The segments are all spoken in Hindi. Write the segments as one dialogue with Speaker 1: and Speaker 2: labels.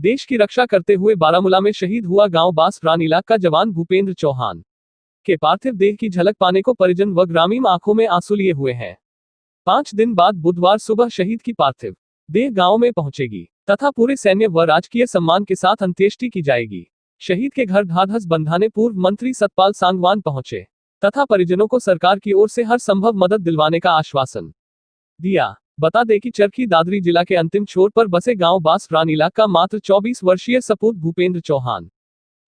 Speaker 1: देश की रक्षा करते हुए बारामूला में शहीद हुआ गांव बास रानीला का जवान भूपेंद्र चौहान के पार्थिव देह की झलक पाने को परिजन व ग्रामीण आंखों में आंसू लिए हुए हैं। 5 दिन बाद बुधवार सुबह शहीद की पार्थिव देह गांव में पहुंचेगी तथा पूरे सैन्य व राजकीय सम्मान के साथ अंत्येष्टि की जाएगी। शहीद के घर ढाढस बंधाने पूर्व मंत्री सतपाल सांगवान पहुंचे तथा परिजनों को सरकार की ओर से हर संभव मदद दिलवाने का आश्वासन दिया। बता दें कि चरखी दादरी जिला के अंतिम छोर पर बसे गांव बास रानीला का मात्र 24 वर्षीय सपूत भूपेंद्र चौहान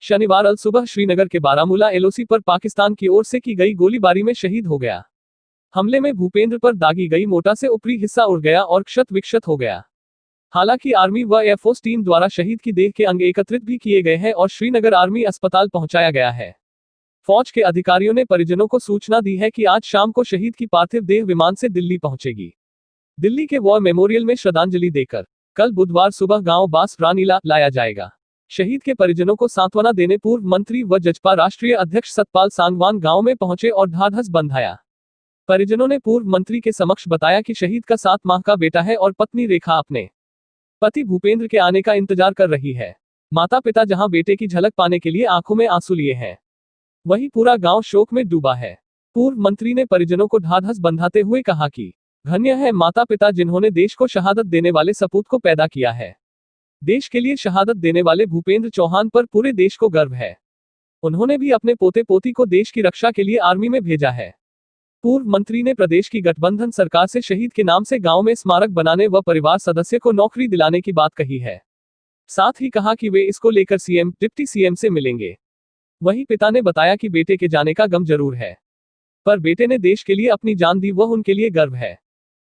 Speaker 1: शनिवार अल सुबह श्रीनगर के बारामूला एलओसी पर पाकिस्तान की ओर से की गई गोलीबारी में शहीद हो गया। हमले में भूपेंद्र पर दागी गई मोटा से ऊपरी हिस्सा उड़ गया और क्षत विक्षत हो गया। हालांकि आर्मी व एयरफोर्स टीम द्वारा शहीद की देह के अंग एकत्रित भी किए गए हैं और श्रीनगर आर्मी अस्पताल पहुंचाया गया है। फौज के अधिकारियों ने परिजनों को सूचना दी है कि आज शाम को शहीद की पार्थिव देह विमान से दिल्ली पहुंचेगी। दिल्ली के वॉर मेमोरियल में श्रद्धांजलि देकर कल बुधवार सुबह गांव बास रानीला लाया जाएगा। शहीद के परिजनों को सांत्वना देने पूर्व मंत्री व जजपा राष्ट्रीय अध्यक्ष सतपाल सांगवान गांव में पहुंचे और ढाढस बंधाया। परिजनों ने पूर्व मंत्री के समक्ष बताया कि शहीद का 7 माह का बेटा है और पत्नी रेखा अपने पति भूपेंद्र के आने का इंतजार कर रही है। माता पिता जहां बेटे की झलक पाने के लिए आंखों में आंसू लिए हैं, वहीं पूरा गांव शोक में डूबा है। पूर्व मंत्री ने परिजनों को ढाढस बंधाते हुए कहा कि धन्य है माता पिता जिन्होंने देश को शहादत देने वाले सपूत को पैदा किया है। देश के लिए शहादत देने वाले भूपेंद्र चौहान पर पूरे देश को गर्व है। उन्होंने भी अपने पोते पोती को देश की रक्षा के लिए आर्मी में भेजा है। पूर्व मंत्री ने प्रदेश की गठबंधन सरकार से शहीद के नाम से गांव में स्मारक बनाने व परिवार सदस्य को नौकरी दिलाने की बात कही है। साथ ही कहा कि वे इसको लेकर सीएम, डिप्टी सीएम से मिलेंगे। वहीं पिता ने बताया कि बेटे के जाने का गम जरूर है, पर बेटे ने देश के लिए अपनी जान दी, वह उनके लिए गर्व है।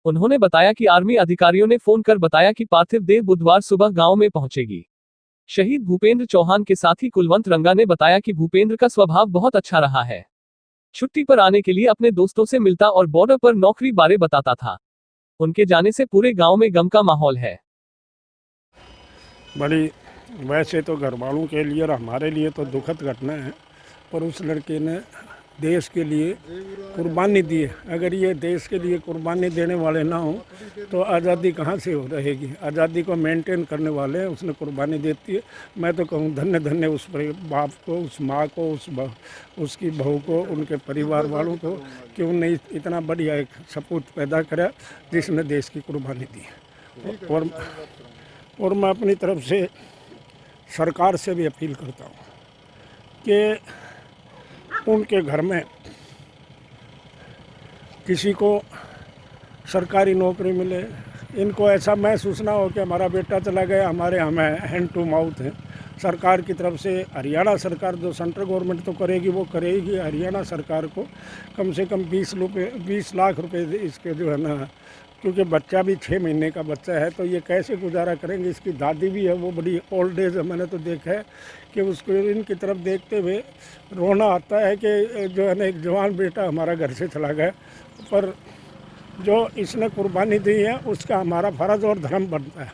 Speaker 1: उन्होंने बताया कि आर्मी अधिकारियों ने फोन कर बताया कि पार्थिव देह बुधवार सुबह गांव में पहुंचेगी। शहीद भूपेंद्र चौहान के साथी कुलवंत रंगा ने बताया कि भूपेंद्र का स्वभाव बहुत अच्छा रहा है। छुट्टी पर आने के लिए अपने दोस्तों से मिलता और बॉर्डर पर नौकरी बारे बताता था। उनके जाने से पूरे गांव में गम का माहौल है।
Speaker 2: बड़ी वैसे तो घर वालों के लिए और हमारे लिए तो दुखद घटना है, पर उस लड़के ने देश के लिए कुर्बानी दी है। अगर ये देश के लिए कुर्बानी देने वाले ना हो तो आज़ादी कहाँ से हो रहेगी। आज़ादी को मेंटेन करने वाले हैं, उसने कुर्बानी देती है। मैं तो कहूँ धन्य धन्य उस बाप को, उस माँ को, उसकी बहू को, उनके परिवार वालों को कि उन्हें इतना बढ़िया एक सपूत पैदा करा जिसने देश की कुर्बानी दी है। और मैं अपनी तरफ से सरकार से भी अपील करता हूँ कि उनके घर में किसी को सरकारी नौकरी मिले। इनको ऐसा महसूस ना हो कि हमारा बेटा चला गया, हमारे हमें हैंड टू माउथ है। सरकार की तरफ से हरियाणा सरकार जो सेंट्रल गवर्नमेंट तो करेगी वो करेगी, हरियाणा सरकार को कम से कम 20 लाख रुपए इसके जो है ना, क्योंकि बच्चा भी 6 महीने का बच्चा है तो ये कैसे गुजारा करेंगे। इसकी दादी भी है, वो बड़ी ओल्ड एज है। मैंने तो देखा है कि उसको इनकी तरफ देखते हुए रोना आता है कि जो है ना एक जवान बेटा हमारा घर से चला गया, पर जो इसने कुर्बानी दी है उसका हमारा फ़र्ज़ और धर्म बनता है।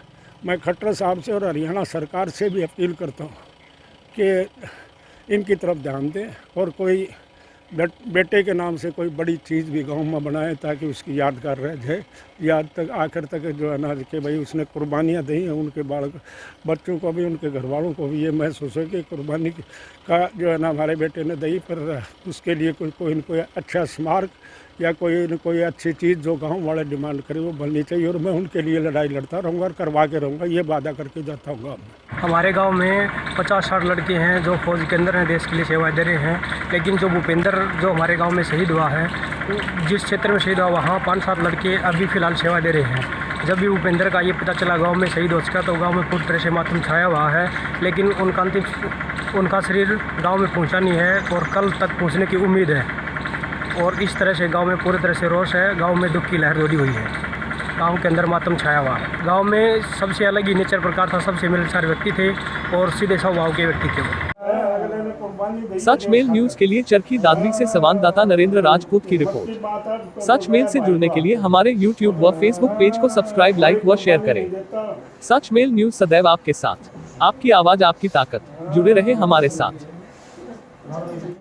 Speaker 2: मैं खट्टर साहब से और हरियाणा सरकार से भी अपील करता हूँ कि इनकी तरफ ध्यान दें और कोई बेटे के नाम से कोई बड़ी चीज़ भी गांव में बनाए ताकि उसकी यादगार रह जाए। याद तक आखिर तक जो है ना कि भाई उसने कुर्बानियाँ दी हैं, उनके बच्चों को भी, उनके घर वालों को भी ये महसूस है कि कुर्बानी का जो है ना हमारे बेटे ने दी, पर उसके लिए कोई न कोई अच्छा स्मारक या कोई अच्छी चीज़ जो गांव वाले डिमांड करें वो बननी चाहिए। और मैं उनके लिए लड़ाई लड़ता रहूँगा और करवा के रहूँगा, ये वादा करके जाता हूँ।
Speaker 3: हमारे गांव में 50-60 लड़के हैं जो फौज के अंदर हैं, देश के लिए सेवाएं दे रहे हैं। लेकिन जो भूपेंद्र जो हमारे गांव में शहीद हुआ है, जिस क्षेत्र में शहीद हुआ वहाँ 5-7 लड़के अभी फ़िलहाल सेवा दे रहे हैं। जब भी भूपेंद्र का ये पता चला गाँव में शहीद हो चुका तो गाँव में पूरी तरह से मातम छाया हुआ है। लेकिन उनका शरीर गाँव में पहुँचा नहीं है और कल तक पहुँचने की उम्मीद है। और इस तरह से गांव में पूरी तरह से रोष है, गांव में दुख की लहर दौड़ी हुई है, गांव के अंदर मातम छाया हुआ है। गांव में सबसे अलग ही नेचर प्रकार था, सबसे मिलनसार व्यक्ति थे और सीधे स्वभाव के व्यक्ति थे वो।
Speaker 1: सचमेल न्यूज के लिए चरखी दादरी से संवाददाता नरेंद्र राजपूत की रिपोर्ट। सचमेल से जुड़ने के लिए हमारे YouTube व Facebook पेज को सब्सक्राइब, लाइक व शेयर करें। सचमेल न्यूज सदैव आपके साथ, आपकी आवाज, आपकी ताकत। जुड़े रहे हमारे साथ।